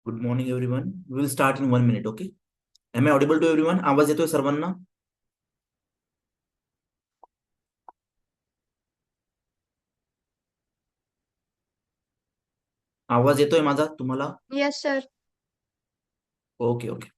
Good morning everyone. We will start in 1 minute. Okay. Am I audible to everyone? आवाज येतोय सर्वांना? आवाज येतोय माझा तुम्हाला? Yes, sir. Okay okay.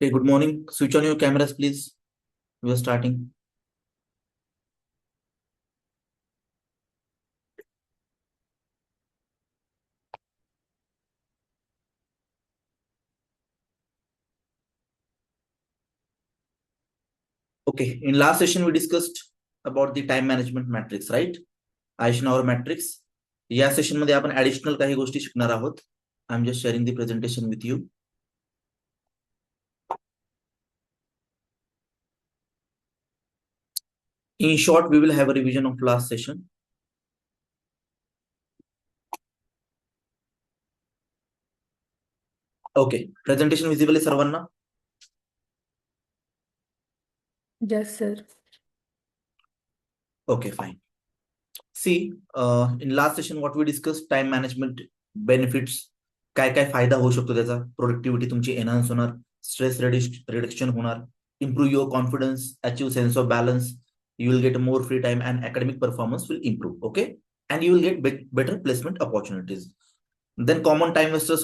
Good morning. Switch on your cameras please. We are starting. Okay, in last session we discussed about the time management matrix, right? Eisenhower matrix. या session मध्ये आपण ऍडिशनल काही गोष्टी शिकणार आहोत. I am just sharing the presentation with you. In short, we will have a revision of last session. Okay, presentation visible आहे सर्वांना? Yes, sir. Okay, fine. See, in last session what we discussed, time management benefits. काय काय फायदा होऊ शकतो त्याचा? Productivity तुमची enhance होणार, स्ट्रेस रिडक्शन होणार, improve your confidence, achieve sense of balance, you will get more free time and academic performance will improve. Okay, and you will get better placement opportunities. Then common time wasters,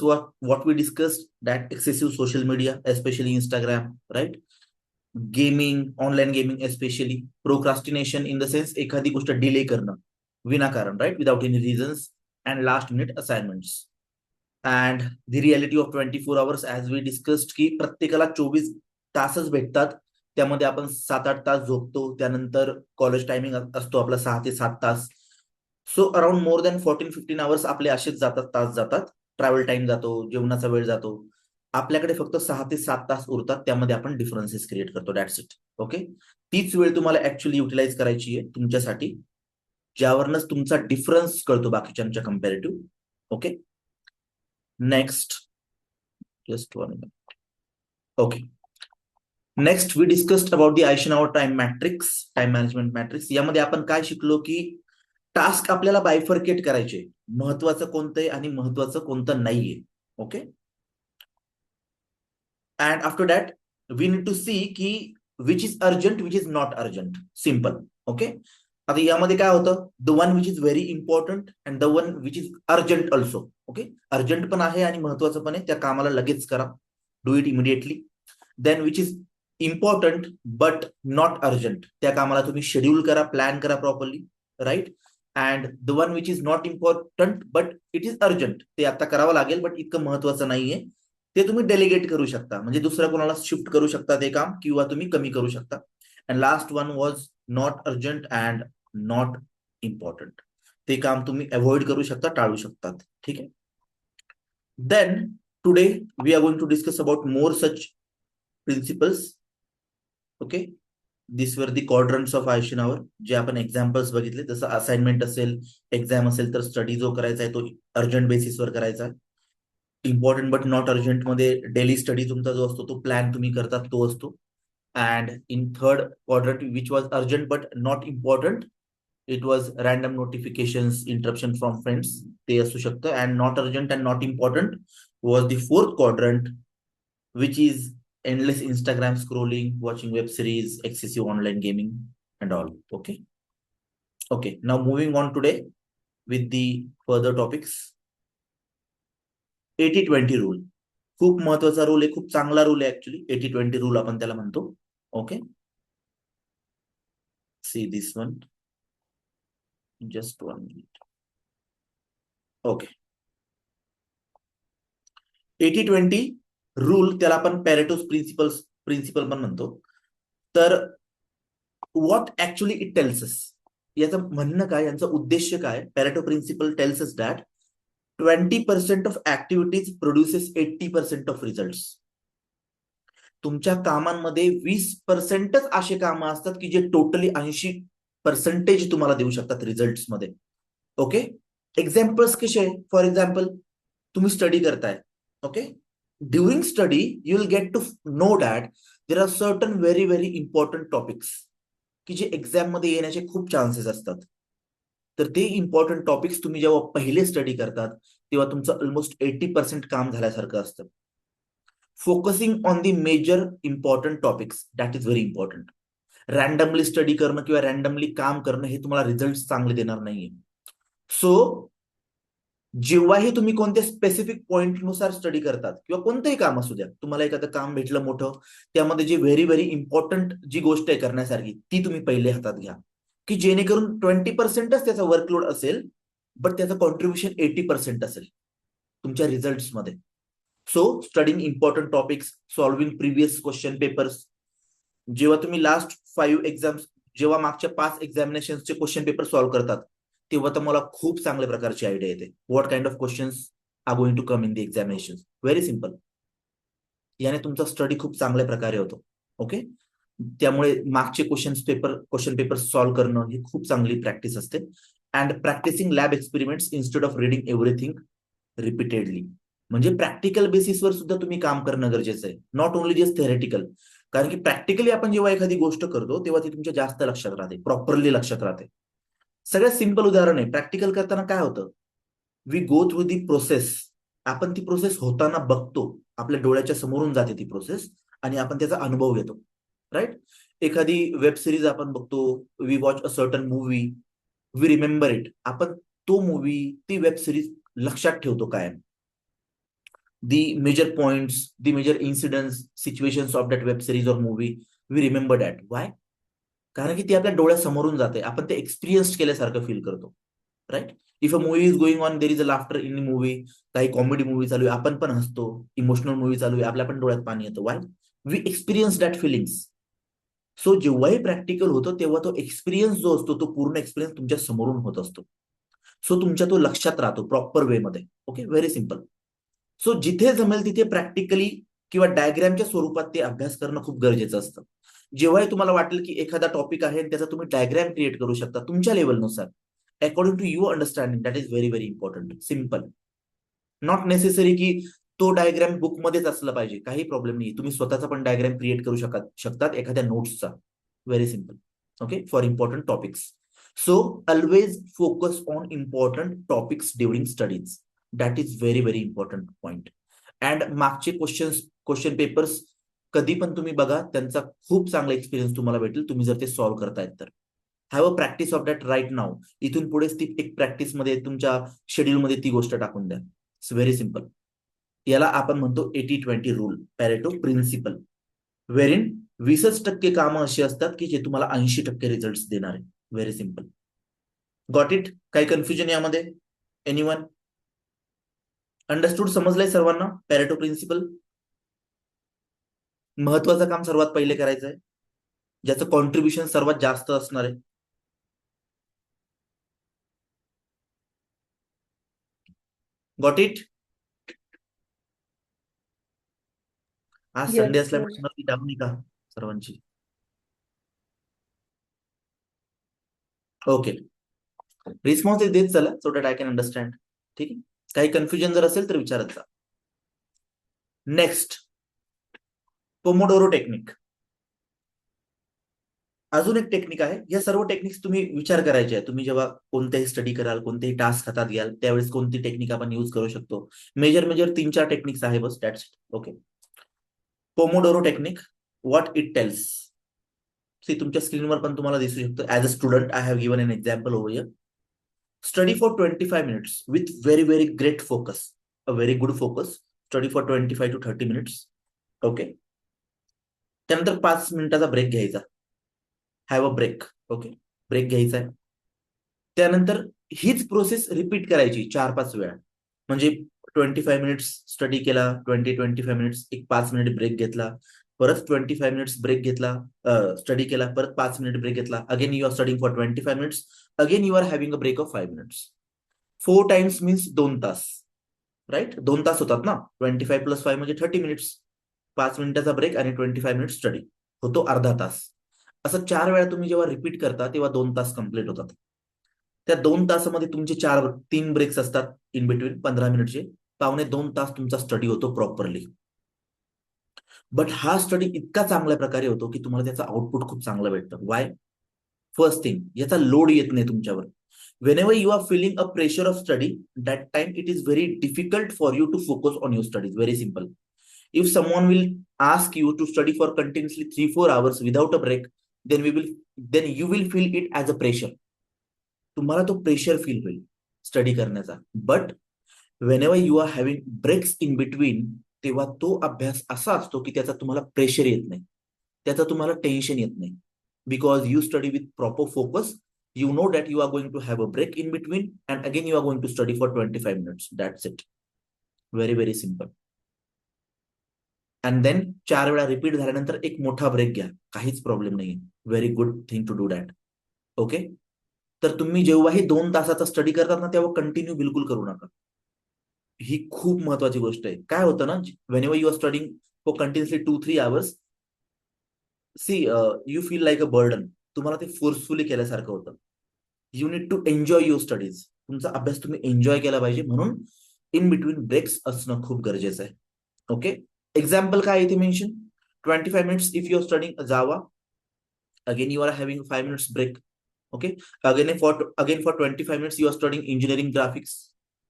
what we discussed, that excessive social media, especially Instagram, right? Gaming, online gaming especially, procrastination in the sense एखादी गोष्ट delay करणं विनाकारण, right, without any reasons, and last minute assignments. And the reality of 24 hours, as we discussed, की प्रत्येकाला 24 तासच भेटतात. त्यामध्ये आपण 7-8 तास झोपतो, त्यानंतर कॉलेज टायमिंग असतो आपला 6 ते 7 तास. So around more than 14-15 hours आपले असेच जातात, तास जातात. ट्रॅव्हल टाइम जातो, जेवणाचा वेळ जातो. आपल्याकडे फक्त 6 ते 7 तास उरतात, त्यामध्ये आपण डिफरन्सेस क्रिएट करतो. That's it. ओके, तीच वेळ तुम्हाला ऍक्च्युअली युटिलाइज करायची आहे तुमच्यासाठी, ज्यावरनच तुमचा डिफरन्स कळतो बाकीच्यांच्या comparative. Okay, next, just 1 minute. Okay, next we discussed about the Eisenhower time matrix, time management matrix. यामध्ये आपण काय शिकलो, की टास्क आपल्याला बायफर्केट करायचे, महत्वाचं कोणतं आहे आणि महत्वाचं कोणतं नाहीये. Okay, and after that we need to see की which is urgent, which is not urgent. Simple. Okay, आता यामध्ये काय होतं, the one which is very important and the one which is urgent also. Okay, urgent पण आहे आणि महत्वाचं पण आहे, त्या कामाला लगेच करा, do it immediately. Then which is important but not urgent, त्या कामाला तुम्ही शेड्यूल करा, प्लॅन करा properly, right. And the one which is not important but it is urgent, ते आता करावं लागेल बट इतकं महत्वाचं नाहीये, ते तुम्ही डेलिगेट करू शकता, म्हणजे दुसऱ्या कोणाला शिफ्ट करू शकता ते काम, किंवा तुम्ही कमी करू शकता. And last one was not urgent and not important, ते काम तुम्ही अवॉइड करू शकता, टाळू शकतात. ठीक आहे. Then today we are going to discuss about more such principles. Okay, this were the quadrants of आयझेनहावर, जे आपण एक्झाम्पल्स बघितले. जसं असाइनमेंट असेल, एक्झाम असेल, तर स्टडी जो करायचा आहे तो अर्जंट बेसिसवर करायचा आहे. इम्पॉर्टंट बट नॉट अर्जंट मध्ये डेली स्टडी तुमचा जो असतो, तो प्लॅन तुम्ही करतात, तो असतो. And in third quadrant which was urgent but not important, it was random notifications, interruption from friends, ते असू शकतं. And not urgent and not important was the fourth quadrant, which is endless Instagram scrolling, watching web series, excessive online gaming, and all. Okay. Okay. Now moving on today with the further topics. 80-20 rule खूप महत्वाचा rule आहे, खूप चांगला rule आहे actually. 80-20 rule आपण त्याला म्हणतो. Okay, see this one, just 1 minute. Okay, 80-20 rule, त्याला आपण पॅरेटोस प्रिन्सिपल पण म्हणतो. तर what actually it tells us, याचं म्हणणं काय, यांचा उद्देश काय, Pareto principle tells us that 20% of activities produces 80% of result. तुमच्या कामांमध्ये 20%च असे कामं असतात की जे टोटली 80% तुम्हाला देऊ शकतात रिझल्ट मध्ये. ओके, एक्झाम्पल्स कसे, फॉर एक्झाम्पल तुम्ही स्टडी करताय, okay, during study you will get to know that there are certain very very important topics की जे एक्झाम मध्ये येण्याचे खूप चान्सेस असतात. तर ते इम्पॉर्टंट टॉपिक्स तुम्ही जेव्हा पहिले स्टडी करतात तेव्हा तुमचं ऑलमोस्ट 80% काम झाल्यासारखं असतं. Focusing on the major important topics, that is very important. Randomly study करणं किंवा रॅन्डमली काम करणं हे तुम्हाला रिझल्ट चांगले देणार नाहीये. सो जेव्हाही तुम्ही कोणत्या स्पेसिफिक पॉइंटनुसार स्टडी करतात किंवा कोणतंही काम असू द्या, तुम्हाला एखादं काम भेटलं मोठं, त्यामध्ये जे व्हेरी व्हेरी इम्पॉर्टंट जी गोष्ट आहे करण्यासारखी ती तुम्ही पहिले हातात घ्या, की जेणेकरून 20%च त्याचा वर्कलोड असेल, बट त्याचं कॉन्ट्रीब्युशन 80% असेल तुमच्या रिझल्ट्समध्ये. So studying important topics, solving previous question papers. जेव्हा तुम्ही लास्ट 5 एक्झाम्स, जेव्हा मागच्या 5 एक्झामिनेशनचे क्वेश्चन पेपर सॉल्व्ह करतात, तेव्हा तर मला खूप चांगल्या प्रकारची आयडिया येते what kind of questions are going to come in the examination. Very simple. याने तुमचा स्टडी खूप चांगल्या प्रकारे होतो. ओके, त्यामुळे मागचे क्वेश्चन पेपर सॉल्व्ह करणं ही खूप चांगली प्रॅक्टिस असते. And practising lab experiments instead of reading everything repeatedly. म्हणजे प्रॅक्टिकल बेसिसवर सुद्धा तुम्ही काम करणं गरजेचं आहे, नॉट ओनली जस्ट थेरेटिकल. कारण की प्रॅक्टिकली आपण जेव्हा एखादी गोष्ट करतो तेव्हा ती तुमच्या जास्त लक्षात राहते, प्रॉपरली लक्षात राहते. सगळ्यात सिंपल उदाहरण आहे, प्रॅक्टिकल करताना काय होतं, we go through the process. आपण ती प्रोसेस होताना बघतो, आपल्या डोळ्याच्या समोरून जाते ती प्रोसेस आणि आपण त्याचा अनुभव घेतो. राईट, एखादी वेब सिरीज आपण बघतो, we watch a certain movie, we remember it. आपण तो मूवी, ती वेब सिरीज लक्षात ठेवतो कायम. The major points, the major incidents, situations of that web series or movie, we remember that. Why? कारण की ती आपल्या डोळ्यासमोरून जाते, आपण ते एक्सपिरियन्स केल्यासारखं फील करतो. Right, if a movie is going on, there is a laughter in movie. काही कॉमेडी मूवी चालू आहे, आपण पण हसतो. इमोशनल मूवी चालू आहे, आपल्या पण डोळ्यात पाणी येतं. Why? We experience that feelings. So जेव्हाही प्रॅक्टिकल होतं तेव्हा तो एक्सपिरियन्स जो असतो, तो पूर्ण एक्सपिरियन्स तुमच्या समोरून होत असतो. सो तुमच्या तो लक्षात राहतो प्रॉपर वे मध्ये. Okay, very simple. सो जिथे जमेल तिथे प्रॅक्टिकली किंवा डायग्रामच्या स्वरूपात ते अभ्यास करणं खूप गरजेचं असतं. जेव्हाही तुम्हाला वाटेल की एखादा टॉपिक आहे त्याचा तुम्ही डायग्राम क्रिएट करू शकता तुमच्या लेवलनुसार, according to your understanding, that is very very important. Simple. Not necessary की तो डायग्राम बुकमध्येच असला पाहिजे, काही प्रॉब्लेम नाही, तुम्ही स्वतःचा पण डायग्राम क्रिएट करू शकतात एखाद्या नोट्सचा. Very simple. Okay, for important topics. So always focus on important topics during studies. That is very very important point. And मागचे क्वेश्चन पेपर्स कधी पण तुम्ही बघा, त्यांचा खूप चांगला एक्सपिरियन्स तुम्हाला भेटेल तुम्ही जर ते सॉल्व्ह करतायत तर. Have a practice of that right now. इथून पुढेच ती एक प्रॅक्टिस मध्ये तुमच्या शेड्यूलमध्ये ती गोष्ट टाकून द्या. It's very simple. याला आपण म्हणतो 80-20 रूल, पॅरेटो प्रिन्सिपल, वेरिन 20% कामं अशी असतात की जे तुम्हाला 80% रिझल्ट देणार आहे. Very simple. Got it? काही कन्फ्युजन यामध्ये? एनीवन? अंडरस्टूड? समजलंय सर्वांना पॅरेटो प्रिन्सिपल? महत्वाचं काम सर्वात पहिले करायचं आहे, ज्याचं कॉन्ट्रीब्युशन सर्वात जास्त असणार आहे. Got it? आज संडे Yes, sir. असल्यामुळे डाऊन नाही का सर्वांची? ओके, रिस्पॉन्स देत चला so that I can understand. ठीक आहे, काही कन्फ्युजन जर असेल तर विचारत जा. Next, Pomodoro technique. अजून एक टेक्निक आहे. या सर्व टेक्निक्स तुम्ही विचार करायचे आहे, तुम्ही जेव्हा कोणतेही स्टडी कराल, कोणतेही टास्क हातात घ्याल, त्यावेळेस कोणती टेक्निक आपण युज करू शकतो. मेजर 3-4 टेक्निक्स आहे बस, that's it. Okay, pomodoro technique, what it tells. See, तुमच्या स्क्रीनवर पण तुम्हाला दिसू शकतो. As a student I have given an example over here. Study for 25 minutes with very very great focus, a very good focus. Study for 25 to 30 minutes. Okay, त्यानंतर 5 मिनिटाचा break घ्यायचा. Have a break. Okay, break घ्यायचा आहे. त्यानंतर हीच process repeat करायची 4-5 वेळा. म्हणजे 25 मिनिट्स स्टडी केला, 20-25 मिनिट्स, एक 5 मिनिट ब्रेक घेतला, परत 25 मिनिट्स ब्रेक घेतला, स्टडी केला, परत 5 मिनिट ब्रेक घेतला, again you are studying for 25 minutes, again you are having a break of 5 minutes. 4 times means 2 तास, राईट? 2 तास होतात ना, 25 + 5 म्हणजे 30 मिनिट्स. 5 मिनिटाचा ब्रेक आणि 25 मिनिट स्टडी होतो अर्धा तास. असं 4 वेळा तुम्ही जेव्हा रिपीट करता तेव्हा 2 तास कम्प्लीट होतात. त्या 2 तासामध्ये तुमचे 3 ब्रेक्स असतात इन बिटवीन 15 मिनिटचे. 1.25 तास तुमचा स्टडी होतो प्रॉपरली. बट हा स्टडी इतका चांगल्या प्रकारे होतो की तुम्हाला त्याचा आउटपुट खूप चांगलं भेटतं. वाय? फर्स्ट थिंग, याचा लोड येत नाही तुमच्यावर. Whenever you are feeling a pressure of study, that time it is very difficult for you to focus on your studies. Very simple. If someone will ask you to study for continuously 3-4 hours without a break, then you will feel it as a pressure. तुम्हाला तो pressure feel होईल study करण्याचा. But whenever you are having breaks in between, तेव्हा तो अभ्यास असा असतो की त्याचा तुम्हाला प्रेशर येत नाही, त्याचा तुम्हाला टेन्शन येत नाही. Because you study with proper focus, you know that you are going to have a break in between and again you are going to study for 25 minutes. That's it. Very, very simple. And then 4 वेळा repeat झाल्यानंतर एक मोठा break घ्या, काहीच problem नाही. Very good thing to do that. Okay. तर तुम्ही जेव्हाही 2 तासाचा स्टडी करतात ना, तेव्हा कंटिन्यू बिलकुल करू नका. ही खूप महत्वाची गोष्ट आहे. काय होतं ना, whenever you are studying for continuously 2-3 hours, see, you feel like a burden. तुम्हाला ते फोर्सफुली केल्यासारखं होतं. You need to enjoy your studies. तुमचा अभ्यास तुम्ही एन्जॉय केला पाहिजे, म्हणून इन बिटवीन ब्रेक्स असणं खूप गरजेचं आहे. ओके. एक्झाम्पल काय इथे mention, 25 minutes if you are studying Java, again you are having 5 minutes break. Okay. Again for 25 minutes you are studying engineering graphics.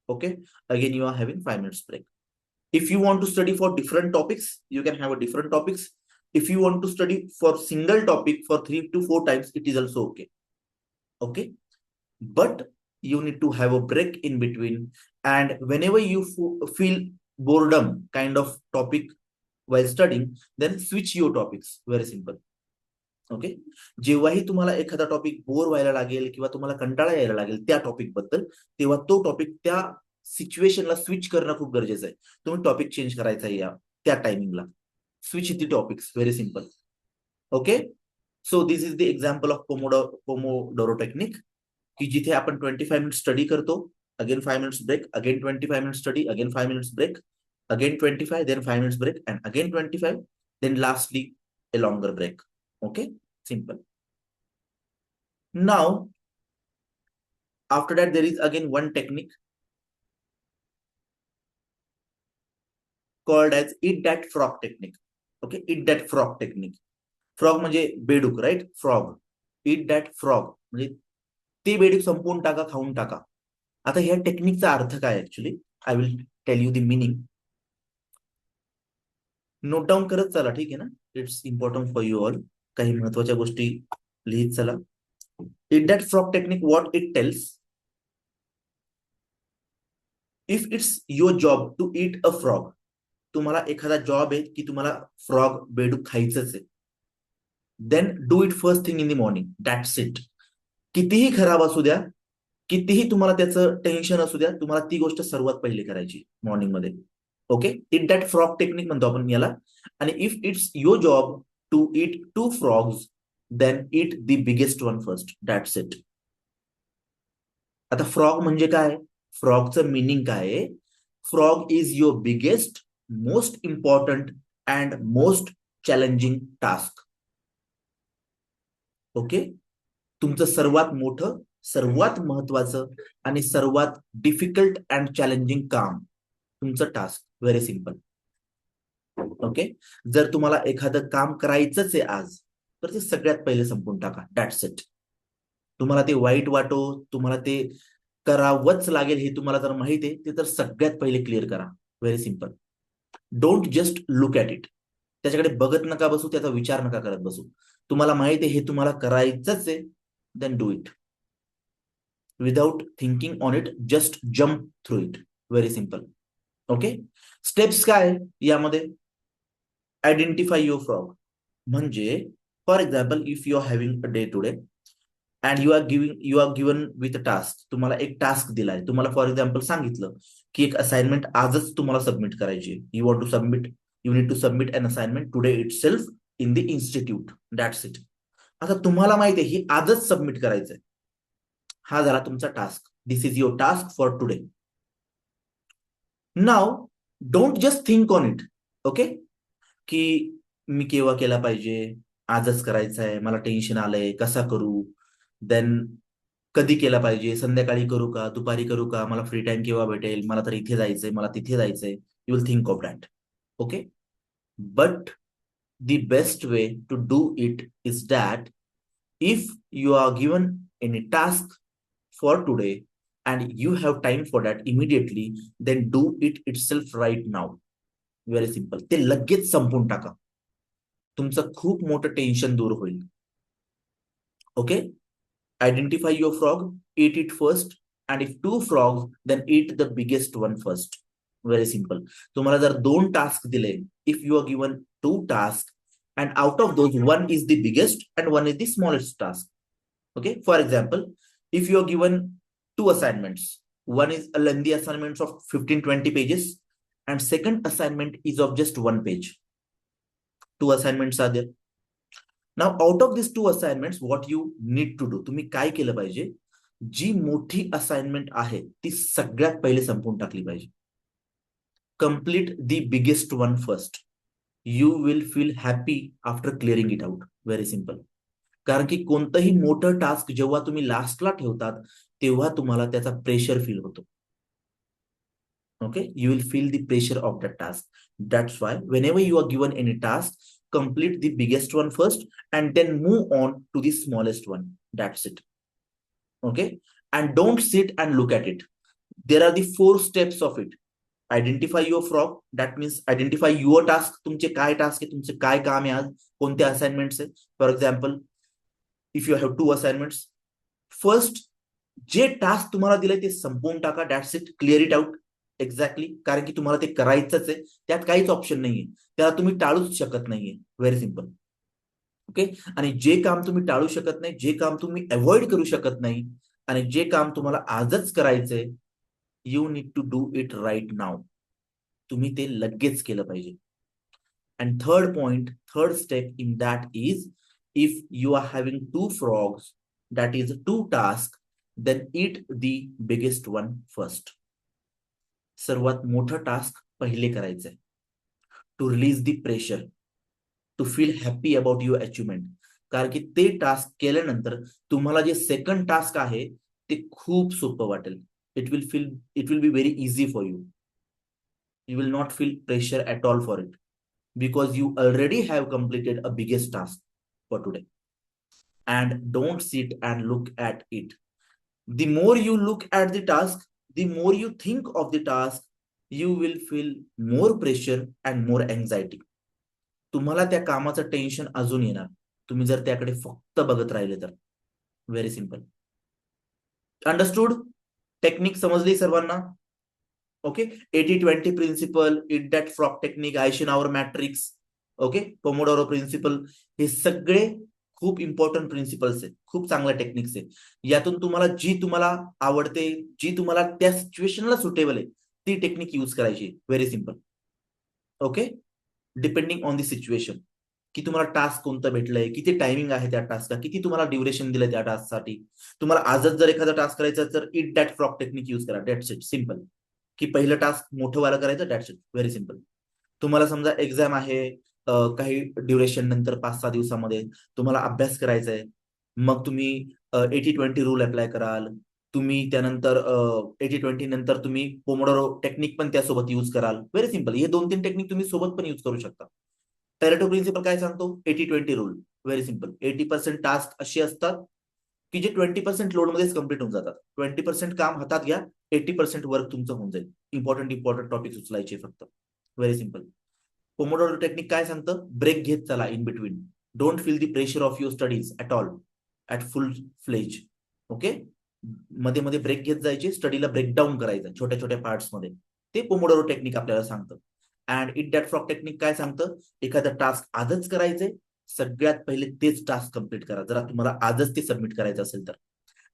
Okay. Again you are having 5 minutes break. If you want to study for different topics, you can have a different topics. If you want to study for single topic for 3 to 4 times, it is also okay. Okay. But you need to have a break in between. And whenever you feel boredom kind of topic while studying, then switch your topics. Very simple. Okay. जेव्हाही तुम्हाला एखादा topic bore व्हायला लागेल किंवा तुम्हाला कंटाळा यायला लागेल त्या टॉपिक बद्दल, तेव्हा तो टॉपिक त्या सिच्युएशनला स्विच करणं खूप गरजेचं आहे. तुम्ही टॉपिक चेंज करायचा आहे या त्या टायमिंगला. Switch the topics. Very simple. Okay. So this is the example of pomodoro technique, की जिथे आपण 25 मिनिट स्टडी करतो, again 5 minutes break, again 25 minute study, again 5 minutes break, again 25, then 5 minutes break, and again 25, then lastly a longer break. Okay, simple. Now after that there is again one technique called as eat that frog technique. Okay, eat that frog technique. Frog म्हणजे बेडूक, right? Frog. eat that frog म्हणजे ते बेडूक संपवून टाका, खाऊन टाका. आता ह्या टेक्निकचा अर्थ काय actually, I will tell you the meaning. Note down करत चला, ठीक आहे ना? It's important for you all. काही महत्वाच्या गोष्टी लिहित चला. eat that frog technique, what it tells, if it's your job to eat a frog, तुम्हाला एखादा जॉब आहे की तुम्हाला फ्रॉग बेडूक खायचंच आहे, then do it first thing in the morning. That's it. कितीही खराब असू द्या, कितीही तुम्हाला त्याचं टेन्शन असू द्या, तुम्हाला ती गोष्ट सर्वात पहिली करायची मॉर्निंग मध्ये. Okay. Eat that frog technique म्हणतो आपण याला. आणि if it's your job to eat 2 frogs, then eat the biggest one first. That's it. आता फ्रॉग म्हणजे काय, फ्रॉगचं मिनिंग काय आहे? Frog is your biggest, most important and most challenging task. Okay. तुमचं सर्वात मोठं, सर्वात महत्वाचं आणि सर्वात डिफिकल्ट अँड चॅलेंजिंग काम, तुमचं टास्क. Very simple. ओके. जर तुम्हाला एखादं काम करायचंच आहे आज, तर ते सगळ्यात पहिले संपून टाका. That's it. तुम्हाला ते वाईट वाटो, तुम्हाला ते करावंच लागेल हे तुम्हाला जर माहिती आहे, ते तर सगळ्यात पहिले क्लिअर करा. Very simple. Don't just look at it. त्याच्याकडे बघत नका बसू, त्याचा विचार नका करत बसू. तुम्हाला माहिती आहे हे तुम्हाला करायचंच आहे, then do it. Without thinking on it, just jump through it. Very simple. Okay. Steps काय यामध्ये, आयडेंटिफाय युअर फ्रॉग. म्हणजे for example, if you are having a day today and you are given with a task. तुम्हाला एक task दिलाय, तुम्हाला for example सांगितलं की एक असाइनमेंट आजच तुम्हाला सबमिट करायची. You want to submit You need to submit an assignment today itself in the institute. That's it. आता तुम्हाला माहिती आहे ही आजच सबमिट करायचंय. हा झाला तुमचा task. This is your task for today. Now don't just think on it. Okay, की मी केव्हा केला पाहिजे, आजच करायचं आहे, मला टेन्शन आलंय, कसा करू, देन कधी केला पाहिजे, संध्याकाळी करू का, दुपारी करू का, मला फ्री टाइम केव्हा भेटेल, मला तर इथे जायचंय, मला तिथे जायचंय. You will think of that. Okay, but the best way to do it is that if you are given any task for today and you have time for that immediately, then do it itself right now. Very simple. ते लगेच संपून टाका. तुमचं खूप मोठं tension दूर होईल. Okay, identify your frog, eat it first, and if two frogs, then eat the biggest one first. Very simple. तुम्हाला जर 2 टास्क दिले, if you are given 2 tasks, and out of those, one is the biggest and one is the smallest task. Okay, for example, if you are given 2 assignments, one is a lengthy assignment of 15-20 pages, and second assignment is of just 1 page. 2 assignments are there. Now, out of these 2 assignments, what you need to do, तुम्ही काय केलं पाहिजे, जी मोठी assignment आहे ती सगळ्यात पहिले संपवून टाकली पाहिजे. Complete the biggest one first. You will feel happy after clearing it out. Very simple. कारण की कोणतंही मोठं टास्क जेव्हा तुम्ही लास्टला ठेवतात तेव्हा तुम्हाला त्याचा प्रेशर फील होतो. Okay, you will feel the pressure of that task. That's why whenever you are given any task, complete the biggest one first and then move on to the smallest one. That's it. Okay, and don't sit and look at it. There are the 4 steps of it. Identify your frog. That means identify your task. तुमचे काय task आहे, तुमचे काय काम आहे आज, कोणते assignments आहे. For example, if you have 2 assignments, first जे टास्क तुम्हाला दिलंय ते संपवून टाका. That's it. Clear it out. Exactly, कारण की तुम्हाला ते करायचंच आहे, त्यात काहीच ऑप्शन नाहीये, त्याला तुम्ही टाळूच शकत नाहीये. Very simple. ओके, आणि जे काम तुम्ही टाळू शकत नाही, जे काम तुम्ही अवॉइड करू शकत नाही, आणि जे काम तुम्हाला आजच करायचंय, you need to do it right now. तुम्ही ते लगेच केलं पाहिजे. And third point, third step in that is, if you are having 2 frogs, that is 2 task, then eat the biggest one first. सर्वात मोठं टास्क पहिले करायचंय. To release the pressure, to feel happy about your achievement. कारण की ते task केल्यानंतर तुम्हाला जे सेकंड टास्क आहे ते खूप सोपं वाटेल. It will be very easy for you. You will not feel pressure at all for it, because you already have completed a biggest task for today. And don't sit and look at it. The more you look at the task, the more you think of the task, you will feel more pressure and more anxiety. तुम्हाला त्या कामाचं tension अजून येणार तुम्ही जर त्याकडे फक्त बघत राहिले तर. Very simple. अंडरस्टूड? टेक्निक समजली सर्वांना? Okay, 80-20 principle, eat that frog technique, Eisenhower matrix, okay, pomodoro principle, हे सगळे खूप इम्पॉर्टंट प्रिन्सिपल्स आहेत, खूप चांगल्या टेक्निक्स आहेत. यातून तुम्हाला आवडते, जी तुम्हाला त्या सिच्युएशनला सुटेबल आहे ती टेक्निक यूज करायची. Very simple. Okay, depending on the situation, की तुम्हाला टास्क कोणतं भेटलंय, किती टायमिंग आहे त्या टास्कला, किती तुम्हाला ड्युरेशन दिलंय त्या टास्कसाठी. तुम्हाला आजच जर एखादा टास्क करायचा तर eat that frog technique use करा. That's it. सिम्पल. की पहिलं टास्क मोठं वाला करायचं. That's it. Very simple. तुम्हाला समजा एक्झाम आहे, काही ड्युरेशन नंतर 5-6 दिवसामध्ये तुम्हाला अभ्यास करायचा आहे, मग तुम्ही 80-20 रूल अप्लाय कराल. तुम्ही त्यानंतर 80-20 नंतर तुम्ही पोमोडोरो टेक्निक पण त्यासोबत यूज कराल. Very simple. हे 2-3 टेक्निक तुम्ही सोबत पण यूज करू शकता. पॅरेटो प्रिन्सिपल काय सांगतो? 80-20 रूल. Very simple. 80% टास्क अशी असतात की जे 20% लोडमध्येच कम्प्लीट होऊन जातात. 20% काम हातात घ्या, 80% वर्क तुमचं होऊन जाईल. इम्पॉर्टंट टॉपिक उचलायचे फक्त. Very simple. पोमोडोरो टेक्निक काय सांगतं? ब्रेक घेत चला in between. Don't feel the pressure of your studies at all, at फुल फ्लेज. ओके, मध्ये मध्ये ब्रेक घेत जायचे, स्टडीला ब्रेकडाऊन करायचं छोट्या छोट्या पार्ट्समध्ये. ते पोमोडोरो टेक्निक आपल्याला सांगतं. And it that frog technique काय सांगतं? एखादा टास्क आजच करायचंय, सगळ्यात पहिले तेच टास्क कम्प्लीट करा, जरा तुम्हाला आजच ते सबमिट करायचं असेल तर.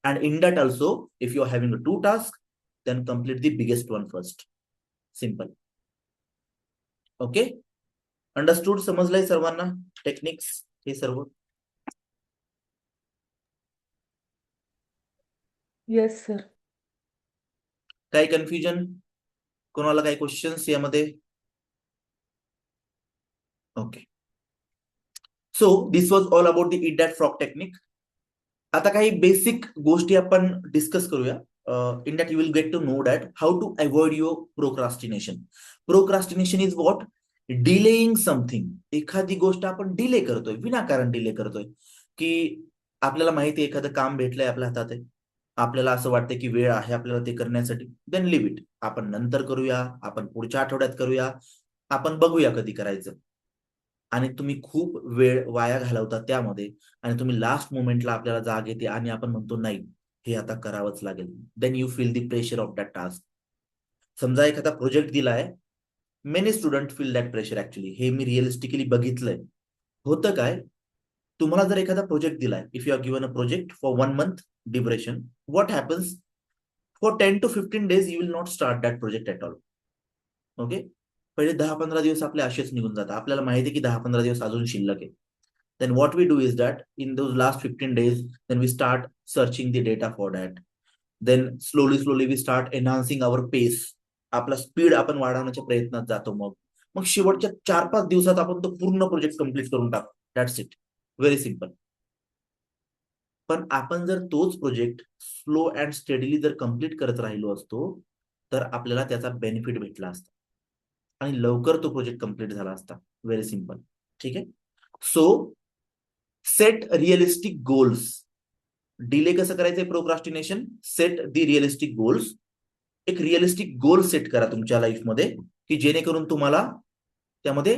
And in that also, if you are having 2 task, then complete the biggest one first. Simple. Okay, understood, समजलंय सर्वांना टेक्निक्स हे सर्व? Yes, sir. काही कन्फ्युजन, कोणाला काही क्वेश्चन्स यामध्ये? Okay, so this was all about the eat that frog technique. आता काही बेसिक गोष्टी आपण डिस्कस करूया. In that you will get to know that how to avoid your procrastination. Procrastination is what? Delaying something. एखादी गोष्ट आपण delay करतोय, विनाकारण डिले करतोय. की आपल्याला माहिती आहे एखादं काम भेटलंय आपल्या हातात आहे, आपल्याला असं वाटतं की वेळ आहे आपल्याला ते करण्यासाठी, देन लिव्ह इट. आपण नंतर करूया, आपण पुढच्या आठवड्यात करूया, आपण बघूया कधी करायचं. आणि तुम्ही खूप वेळ वाया घालवता त्यामध्ये, आणि तुम्ही लास्ट मोमेंटला आपल्याला जाग येते आणि आपण म्हणतो नाही हे आता करावंच लागेल. Then you feel the pressure of that task. समजा एखादा प्रोजेक्ट दिलाय, many student feel that pressure. Actually हे मी रिअलिस्टिकली बघितलंय. होतं काय, तुम्हाला जर एखादा प्रोजेक्ट दिलाय, if you are given a project for 1 month duration, what happens, for 10 to 15 days you will not start that project at all. Okay, पहिले 10-15 दिवस आपले असेच निघून जातात. आपल्याला माहिती आहे की 10-15 दिवस अजून शिल्लक आहे. Then what we do is that in those last 15 days, then we start searching the data for that. Then slowly we start enhancing our pace. आपला स्पीड आपण वाढवण्याच्या प्रयत्नात जातो. मग मग शेवटच्या 4-5 दिवसात आपण तो पूर्ण प्रोजेक्ट कम्प्लीट करून टाकतो. That's it, very simple. पण आपण जर तोच प्रोजेक्ट स्लो अँड स्टेडीली जर कम्प्लीट करत राहिलो असतो, तर आपल्याला त्याचा बेनिफिट भेटला असता आणि लवकर तो प्रोजेक्ट कम्प्लीट झाला असता. Very simple. ठीक आहे. So set realistic goals. Delay कसं करायचंय प्रोक्रास्टिनेशन? सेट दी रिअलिस्टिक गोल्स. एक रिअलिस्टिक गोल सेट करा तुमच्या लाईफमध्ये, की जेणेकरून तुम्हाला त्यामध्ये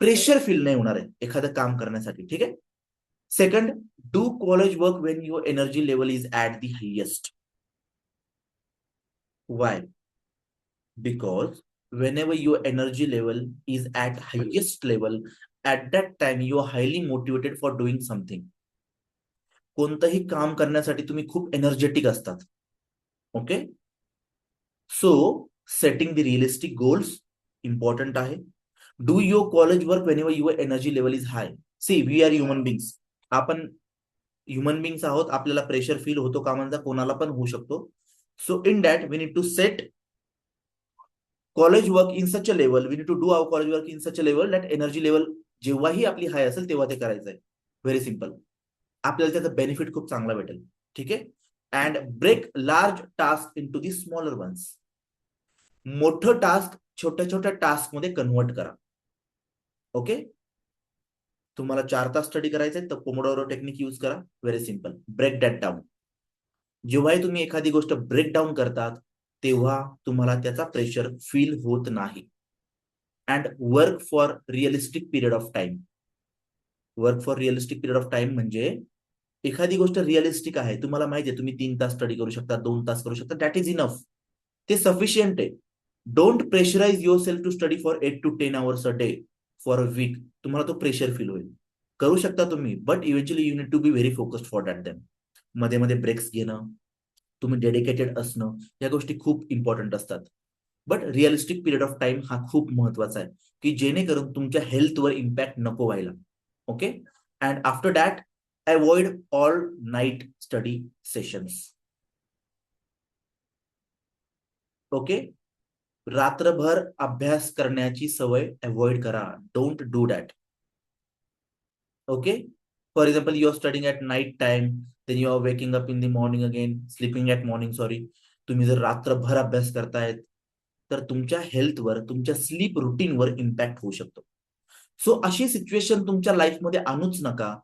प्रेशर फील नाही होणार आहे एखादं काम करण्यासाठी. ठीक आहे. Second, do college work Wien your energy level is at the highest. Y? Because whenever your energy level is at highest level, at that time you are highly motivated for doing something. कोणतंही काम करण्यासाठी तुम्ही खूप energetic असतात. Okay, so setting the realistic goals important आहे. Do your college work whenever your energy level is high. See, we are human beings. आपण human बिंग्स आहोत, आपल्याला प्रेशर फील होतो कामांचा, कोणाला पण होऊ शकतो. So in that we need to set college work in such a level, we need to do our college work in such a level that energy level जेव्हाही आपली हाय असेल तेव्हा ते करायचं आहे. Very simple. आपल्याला त्याचा बेनिफिट खूप चांगला भेटेल. ठीक आहे. And break large task into the smaller ones. मोठं टास्क छोट्या छोट्या टास्क मध्ये कन्व्हर्ट करा. ओके, तुम्हाला 4 तास स्टडी करायचंय तर पोमोडोरो टेक्निक यूज करा. Very simple. Break that down. जेव्हाही तुम्ही एखादी गोष्ट ब्रेक डाऊन करतात तेव्हा तुम्हाला त्याचा प्रेशर फील होत नाही. And work for realistic period of time. Work for realistic period of time म्हणजे एखादी गोष्ट रिअलिस्टिक आहे, तुम्हाला माहिती आहे तुम्ही 3 तास स्टडी करू शकता, 2 तास करू शकता, दॅट इज इनफ. ते सफिशियंट आहे. Don't pressurize your self to study for 8 to 10 hours a day for a week. तुम्हाला तो प्रेशर फील होईल. करू शकता तुम्ही, but eventually you need to be very focused for that. Then मध्ये मध्ये ब्रेक्स घेणं, तुम्ही डेडिकेटेड असणं, या गोष्टी खूप इम्पॉर्टंट असतात. But realistic period of time हा खूप महत्वाचा आहे, की जेणेकरून तुमच्या हेल्थवर इम्पॅक्ट नको व्हायला. Okay, and after that avoid all night study sessions. Okay, रात्रभर अभ्यास करण्याची सवय अवॉइड करा. Don't do that. Okay, for example you are studying at night time, then you are waking up in the morning again, sleeping at morning. Sorry, तुम्ही जर रात्रभर अभ्यास करतायत तर तुमच्या हेल्थवर, तुमच्या स्लीप रुटीनवर इम्पॅक्ट होऊ शकतो. सो अशी सिच्युएशन तुमच्या लाईफमध्ये आणूच नका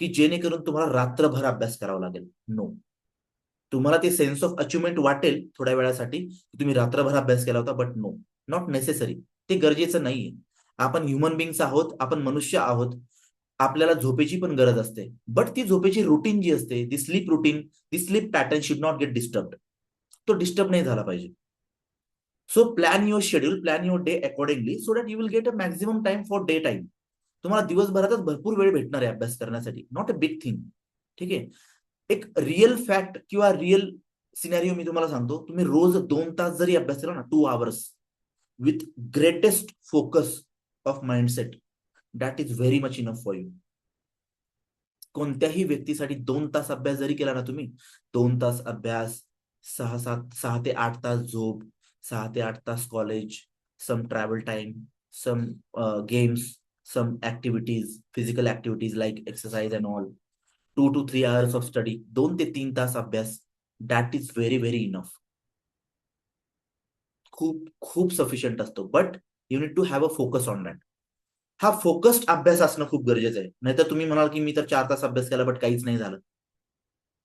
की जेणेकरून तुम्हाला रात्रभर अभ्यास करावा लागेल. नो. तुम्हाला ते सेन्स ऑफ अचिव्हमेंट वाटेल थोड्या वेळासाठी, तुम्ही रात्रभर अभ्यास केला होता, बट नो, नॉट नेसेसरी. ते गरजेचं नाहीये. आपण ह्युमन बिंग्स आहोत, आपण मनुष्य आहोत, आपल्याला झोपेची पण गरज असते. बट ती झोपेची रुटीन जी असते, ती स्लीप रुटीन, ती sleep pattern should not get disturb. तो डिस्टर्ब नाही झाला पाहिजे. So plan your schedule, plan your day accordingly, so that you will get a maximum time for day time. तुम्हाला दिवसभरातच भरपूर वेळ भेटणार आहे अभ्यास करण्यासाठी. Not a big thing. ठीक आहे. एक रिअल फॅक्ट किंवा रिअल सिनॅरिओ मी तुम्हाला सांगतो. तुम्ही रोज 2 तास जरी अभ्यास केला ना, 2 hours with greatest focus, of mindset, that is very much enough for you. कोणत्याही व्यक्तीसाठी 2 तास अभ्यास जरी केला ना तुम्ही, 2 तास अभ्यास, 6 ते 8 तास झोप, 6 ते 8 तास college, some travel time, some games, some activities, physical activities like exercise and all, 2 to 3 hours of study, 2 ते 3 तास अभ्यास, that is very very enough. खूप खूप सफिशियंट असतो. But you need to have a focus on that. हा focused अभ्यास असणं खूप गरजेचं आहे. नाहीतर तुम्ही म्हणाल की मी तर 4 तास अभ्यास केला बट काहीच नाही झालं.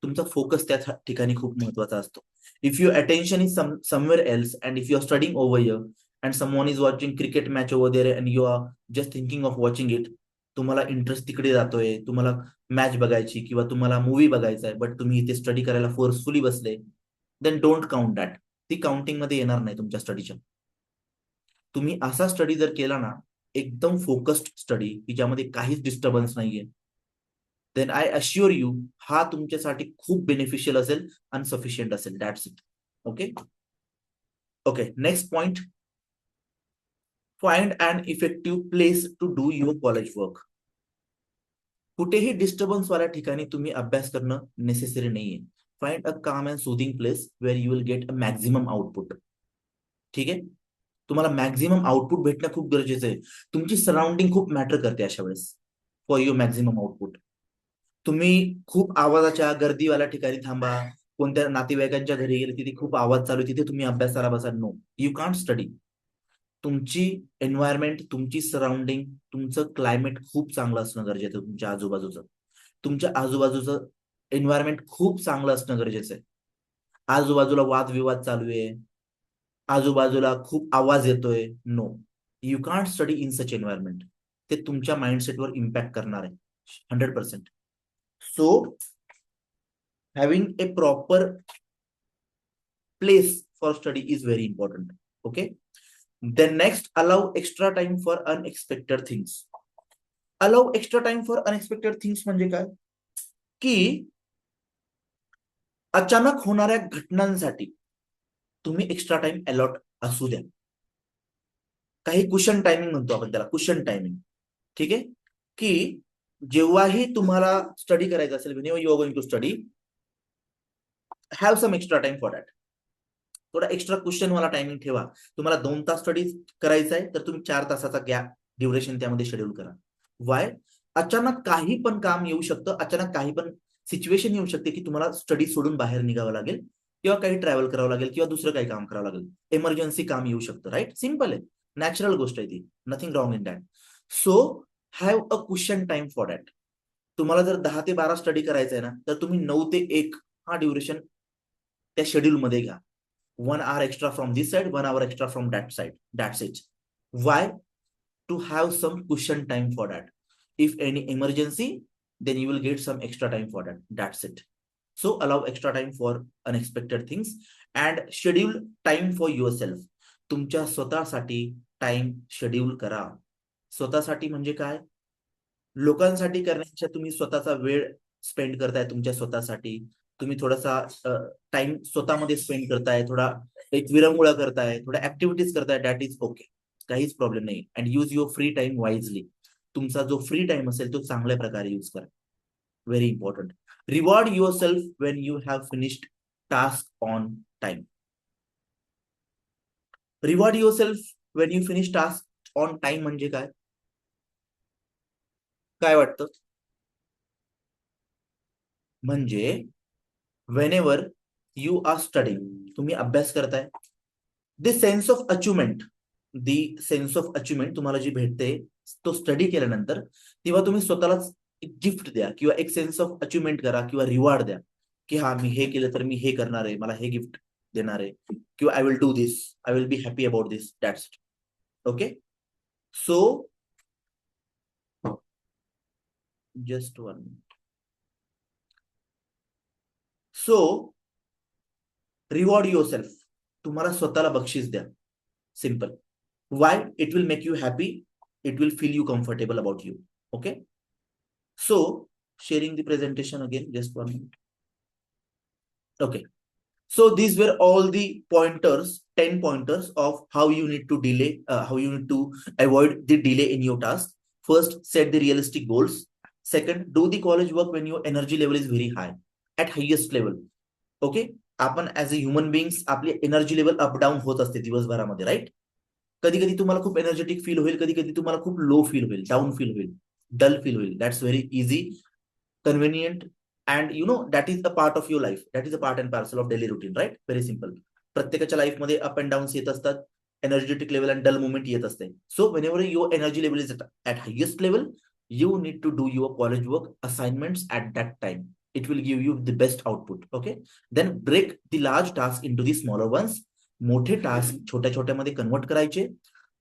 तुमचा फोकस त्या ठिकाणी खूप महत्वाचा असतो. If your attention is somewhere else and if you are studying over here and someone is watching cricket match over there and you are just thinking of watching it, तुम्हाला इंटरेस्ट तिकडे जातोय, तुम्हाला match बघायची किंवा तुम्हाला movie बघायचा आहे, but तुम्ही इथे स्टडी करायला फोर्सफुली बसले, देन डोंट काउंट दॅट. ती काउंटिंग मध्ये येणार नाही तुमच्या स्टडीच्या. तुम्ही असा स्टडी जर केला ना, एकदम फोकस्ड स्टडी की ज्यामध्ये काहीच डिस्टर्बन्स नाहीये, देन आय अश्युअर यू हा तुमच्यासाठी खूप बेनिफिशियल असेल आणि सफिशियंट असेल. That's it. Okay okay. Next point, find an effective place to do your college work. कुठेही डिस्टर्बन्स वाल्या ठिकाणी तुम्ही अभ्यास करणं नेसेसरी नाहीये. फाइंड अ काम and soothing place where you will get a maximum output. ठीक आहे. तुम्हाला मॅक्झिमम आउटपुट भेटणं खूप गरजेचं आहे. तुमची सराउंडिंग खूप मॅटर करते अशा वेळेस फॉर युअर मॅक्झिमम आउटपुट. तुम्ही खूप आवाजाच्या गर्दीवाल्या ठिकाणी थांबा, कोणत्या नातेवाईकांच्या घरी गेले तिथे खूप आवाज चालू आहे, तिथे तुम्ही अभ्यासाला बसा. No, you can't study. तुमची एन्व्हायरमेंट, तुमची सराउंडिंग, तुमचं क्लायमेट खूप चांगलं असणं गरजेचं आहे. तुमच्या आजूबाजूचं, तुमच्या आजूबाजूचं एन्व्हायरमेंट खूप चांगलं असणं गरजेचं आहे. आजूबाजूला वादविवाद चालू आहे, आजूबाजूला खूप आवाज येतोय, no, you can't study in such environment. ते तुमच्या माइंडसेटवर इम्पॅक्ट करणार आहे 100%. So having a proper place for study is very important. Okay. Then next, allow extra time for unexpected things. Allow extra time for unexpected things म्हणजे काय, की अचानक होणाऱ्या घटनांसाठी तुम्ही एक्स्ट्रा टाइम अलॉट असू द्या. काही कुशन टायमिंग म्हणतो आपण त्याला, कुशन टायमिंग. ठीक आहे. की जेव्हाही तुम्हाला स्टडी करायचं असेल, whenever you are going to study, have some extra time for that. थोडा एक्स्ट्रा क्वेश्चन वाला टायमिंग ठेवा. तुम्हाला 2 तास स्टडी करायचा आहे तर तुम्ही 4 तासाचा गॅप ड्युरेशन त्यामध्ये शेड्यूल करा. वाय? अचानक काही पण काम येऊ शकतं, अचानक काही पण सिच्युएशन येऊ शकते की तुम्हाला स्टडी सोडून बाहेर निघावं लागेल किंवा काही ट्रॅव्हल करावं लागेल किंवा दुसरं काही काम करावं लागेल. इमर्जन्सी काम येऊ शकतं. राईट? सिम्पल आहे, नॅचरल गोष्ट आहे ती, nothing wrong in that. So have a question time for that. तुम्हाला जर 10 ते 12 स्टडी करायचं आहे ना, तर तुम्ही 9 ते 1 हा ड्युरेशन त्या शेड्यूल मध्ये घ्या. 1 hour extra from this side, 1 hour extra from that side. That's it. Why? To have some cushion time for that. If any emergency, then you will get some extra time for that. That's it. So allow extra time for unexpected things and schedule time for yourself. तुमच्या स्वतःसाठी time schedule करा. स्वतःसाठी म्हणजे काय? लोकांसाठी करण्यापेक्षा तुम्ही स्वतःचा वेळ स्पेंड करताय तुमच्या स्वतःसाठी. तुम्ही थोडासा टाइम स्वतःमध्ये स्पेंड करताय, थोडा एक विरंगुळा करताय, थोड्या ऍक्टिव्हिटीज करताय, दॅट इज ओके. काहीच प्रॉब्लेम नाही. And use your free time wisely. तुमचा जो फ्री टाइम असेल तो चांगल्या प्रकारे यूज करा. Very important. Reward your self when you have finished task on time. Reward your self when you finish task on time म्हणजे काय? काय वाटतं? म्हणजे whenever you are studying, तुम्ही अभ्यास करताय, the sense of achievement, तुम्हाला जी भेटते तो स्टडी केल्यानंतर, तेव्हा तुम्ही स्वतःलाच एक गिफ्ट द्या किंवा एक सेन्स ऑफ अचिव्हमेंट करा किंवा रिवॉर्ड द्या की हा मी हे केलं तर मी हे करणार आहे, मला हे गिफ्ट देणार आहे किंवा I will do this, I will be happy about this. That's it. Okay. So just one. So reward your self. तुम्हाला स्वतःला बक्षीस द्या. Simple. Why? It will make you happy. It will feel you comfortable about you. Okay. So sharing the presentation again, just 1 minute. Okay. So these were all the pointers 10 pointers of how you need to delay, how you need to avoid the delay in your task. First, set the realistic goals. Second, do the college work when your energy level is very high, at highest level. Okay, आपण as a human बिंग्स आपली energy level up down होत असते दिवसभरामध्ये, right? कधी कधी तुम्हाला खूप energetic feel होईल, कधी कधी तुम्हाला खूप लो फील होईल, डाऊन फील होईल, डल फील होईल. That's very easy, convenient, and you know that is a part of your life. That is a part and parcel of daily routine, right? Very simple. प्रत्येकाच्या लाईफमध्ये up and downs येत असतात, energetic level and dull movement येत असते. So whenever your energy level is at highest level, you need to do your college work assignments at that time. It will give you the best output. Okay, then break the large task into the smaller ones. मोठे task छोट्या छोट्यामध्ये convert करायचे.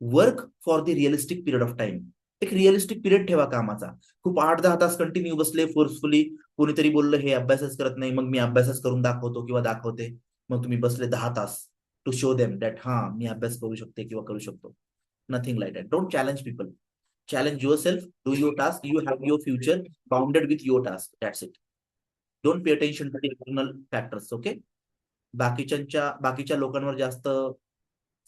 Work for the realistic period of time. एक realistic period ठेवा कामाचा. खूप 8-10 तास continue बसले forcefully, कोणीतरी बोललं हे अभ्यासच करत नाही, मग मी अभ्यासच करून दाखवतो किंवा दाखवते, मग तुम्ही बसले 10 तास टू शो देम दॅट हा मी अभ्यास करू शकते किंवा करू शकतो. Nothing like that. Don't challenge people. Challenge yourself, do your task. You have your future bounded with your task. That's it. Don't pay attention to the external factors. Okay. बाकीच्या लोकांवर जास्त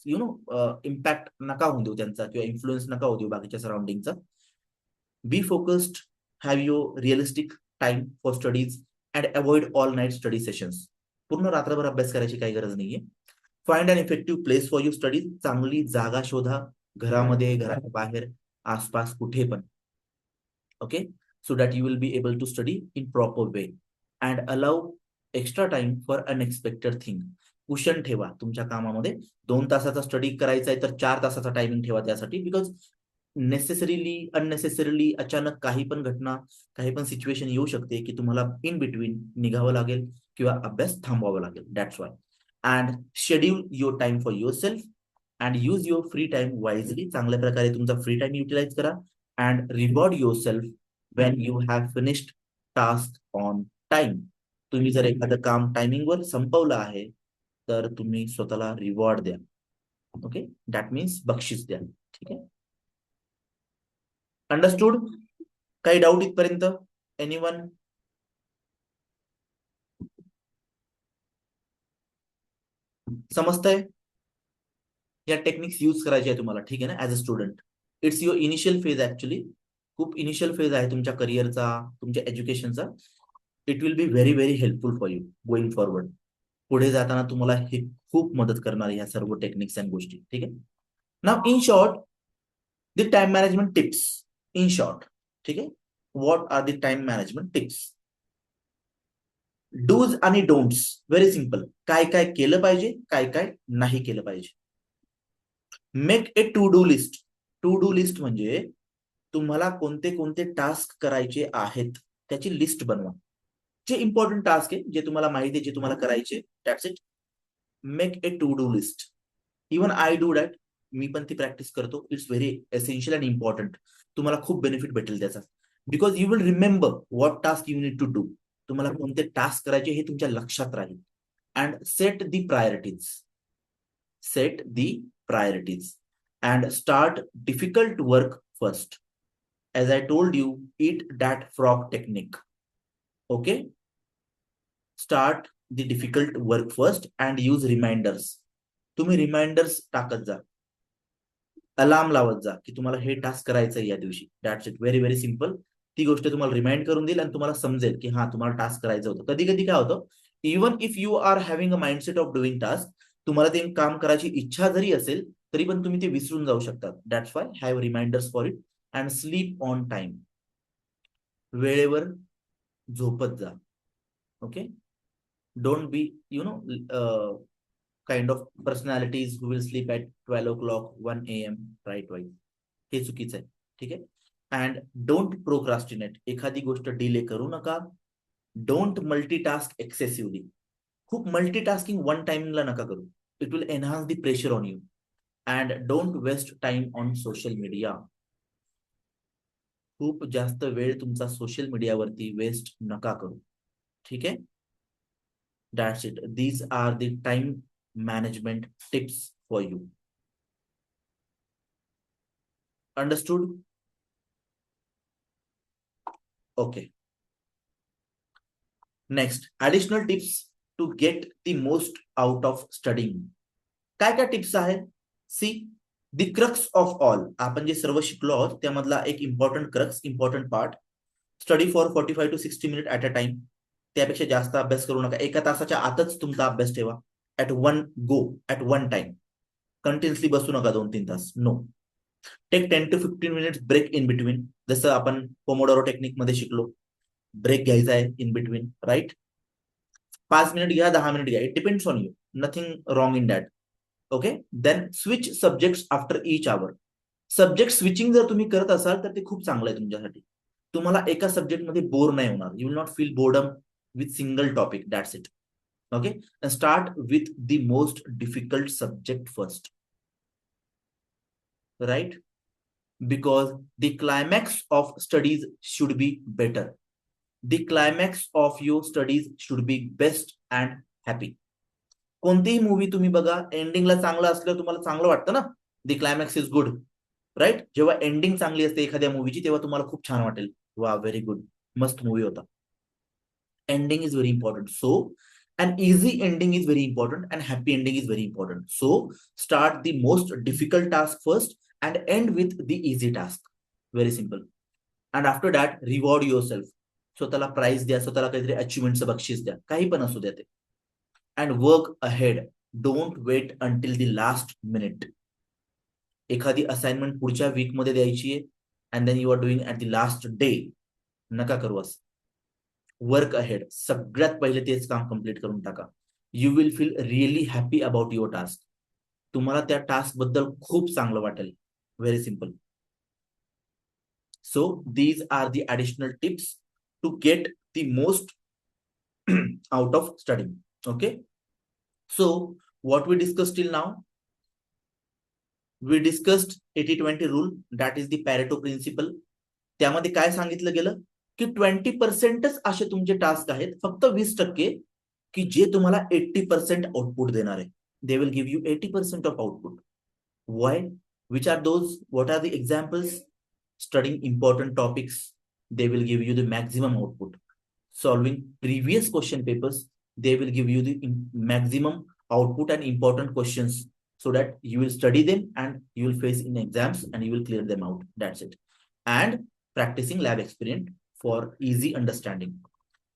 इम्पॅक्ट नका होऊ देऊ त्यांचा, किंवा इन्फ्लुएन्स नका होऊ देऊ बाकीच्या सराउंडिंगचा. Be focused, have your realistic time for studies and avoid all night study sessions. पूर्ण रात्रभर अभ्यास करायची काही गरज नाहीये. Find an effective place for your studies. चांगली जागा शोधा, घरामध्ये, घराच्या बाहेर, आसपास, कुठे पण. Okay, so that you will be able to study in proper way and allow extra time for unexpected thing. Cushion ठेवा तुमच्या कामामध्ये. 2 तासाचा स्टडी करायचा आहे तर 4 तासाचा टायमिंग ठेवा त्यासाठी. बिकॉज नेसेसरीली अननेसेसरीली अचानक काही पण घटना, काही पण सिच्युएशन येऊ शकते की तुम्हाला इन बिटवीन निघावं लागेल किंवा अभ्यास थांबवावा लागेल. That's why. And schedule your time for your self and use your free time wisely. चांगल्या प्रकारे तुमचा फ्री टाइम युटिलाइज करा. And reward your self when you have finished task on time. तुम्ही जर एखादं काम टायमिंगवर संपवलं आहे तर तुम्ही स्वतःला रिवॉर्ड द्या. ओके, दॅट मीन्स बक्षीस द्या. ठीक आहे, अंडरस्टूड? काही डाऊट इथपर्यंत? एनीवन? समजतंय? या टेक्निक्स यूज करायचे आहे तुम्हाला, ठीक आहे ना, as a student. It's your initial phase. Actually खूप इनिशियल फेज आहे तुमच्या करिअरचा, तुमच्या एज्युकेशनचा. It will be very very helpful for you going forward. पुढे जाताना तुम्हाला हे खूप मदत करणार ह्या सर्व टेक्निक्स अँड गोष्टी. ठीक आहे. Now in short the time management tips. In short, ठीक आहे, what are the time management tips? Dos आणि डोंट्स. Very simple. काय काय केलं पाहिजे, काय काय नाही केलं पाहिजे. Make a to do list. To do list म्हणजे तुम्हाला कोणते कोणते टास्क करायचे आहेत त्याची लिस्ट बनवा. जे इम्पॉर्टंट टास्क आहे, जे तुम्हाला माहिती आहे, जे तुम्हाला करायचे, that's it. Make a to do list. Even I do that. मी पण ती प्रॅक्टिस करतो. It's very essential and important. तुम्हाला खूप बेनिफिट भेटेल त्याचा. Because you will remember what task you need to do. तुम्हाला कोणते टास्क करायचे हे तुमच्या लक्षात राहील. And set the priorities. Set the priorities and start difficult work first. As I told you, eat that frog technique. Okay? Start the difficult work first and use reminders. तुम्ही reminders टाकत जा, अलार्म लावत जा की तुम्हाला हे task करायचं आहे या दिवशी. That's it. Very very simple. ती गोष्ट तुम्हाला रिमाइंड करून देईल आणि तुम्हाला समजेल की हा तुम्हाला टास्क करायचं होतं. कधी कधी काय होतं, even if you are having a mindset of doing task, तुम्हाला ते काम करायची इच्छा जरी असेल तरी पण तुम्ही ते विसरून जाऊ शकतात. That's why have reminders for it. And sleep on time. वेळेवर झोपत जा. Okay, don't be kind of personalities who will sleep at 12 o'clock 1 AM right wise. हे चुकीचं आहे. ठीक आहे. And don't procrastinate. एखादी गोष्ट डिले करू नका. Don't multitask excessively. खूप मल्टीटास्किंग वन टाइमिंगला नका करू. It will enhance the pressure on you. And don't waste time on social media. खूप जास्त वेळ तुमचा सोशल मीडियावरती वेस्ट नका करू. ठीक आहे. That's it. These are the time management tips for you. Understood? Okay. Next, additional tips to get the most out of studying. काय काय टिप्स आहेत? See, the crux of all, आपण जे सर्व शिकलो आहोत त्यामधला एक important crux, important part, study for 45 to 60 minute at a time. त्यापेक्षा जास्त अभ्यास करू नका. एका तासाच्या आतच तुमचा अभ्यास ठेवा. At one go, at one time. Continuously बसू नका 2-3 तास. No. Take 10 to 15 minutes break in between. जसं आपण पोमोडोरो टेक्निक मध्ये शिकलो, ब्रेक घ्यायचा आहे इन बिटवीन, राईट? 5 मिनिट घ्या, 10 मिनिट घ्या, it depends on you. Nothing wrong in that. Okay. Then switch subject after each hour. Subject switching जर तुम्ही करत असाल तर ते खूप चांगलं आहे तुमच्यासाठी. तुम्हाला एका सब्जेक्टमध्ये बोर नाही होणार. You will not feel boredom with single topic. That's it. Okay. Start with the most difficult subject first, right? Because the climax of studies should be better. The climax of your studies should be best and happy. कोणतीही movie तुम्ही बघा, एंडिंगला चांगलं असलं तुम्हाला चांगलं वाटतं ना. The climax is good, right? जेव्हा एंडिंग चांगली असते एखाद्या मूवीची तेव्हा तुम्हाला खूप छान वाटेल, वा व्हेरी गुड, मस्त मूवी होता. Ending is very important. So an easy ending is very important and happy ending is very important. So start the most difficult task first and end with the easy task. Very simple. And after that, reward yourself. स्वतःला price द्या, स्वतःला काहीतरी अचिव्हमेंटचं बक्षीस द्या, काही पण असू द्या ते. And work ahead. Don't wait until the last minute. एखादी असाइनमेंट पुढच्या वीक मध्ये द्यायची आहे and then you are doing at the last day. नका करू असं. Work ahead. सगळ्यात पहिले तेच काम कम्प्लीट करून टाका. You will feel really happy about your task. तुम्हाला त्या टास्क बद्दल खूप चांगलं वाटेल. Very simple. So these are the additional tips to get the most out of study. Okay. So what we discuss till now, we discussed 80-20 rule, that is the Pareto principle. त्यामध्ये काय सांगितलं गेलं की 20%च असे तुमचे टास्क आहेत, फक्त 20% की जे तुम्हाला 80% आउटपुट देणार आहे. They will give you 80% of output. Why? Which are those? What are the examples? Studying important topics, they will give you the maximum output. Solving previous question papers, they will give you the maximum output and important questions so that you will study them and you will face in exams and you will clear them out. That's it. And practicing lab experiment for easy understanding.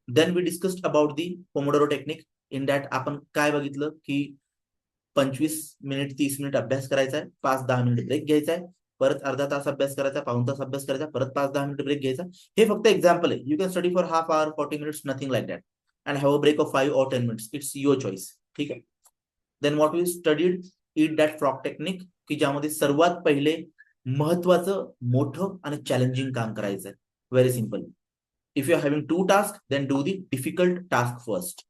Then we discussed about the Pomodoro technique. In that आपण काय बघितलं की 25 minute 30 minute अभ्यास करायचा आहे, 5-10 minute break घ्यायचा आहे, परत अर्धा तास अभ्यास करायचा, पाऊण तास अभ्यास करायचा, परत 5-10 मिनिट ब्रेक घ्यायचा. हे फक्त एक्झाम्पल आहे. You can study for half hour, 40 minutes, nothing like that, and have a break of 5 or 10 minutes. It's your choice. ठीक आहे. Then what we studied, eat that frog technique, की ज्यामध्ये सर्वात पहिले महत्वाचं, मोठं आणि चॅलेंजिंग काम करायचं आहे. Very simple. If you are having 2 task, then do the difficult task first.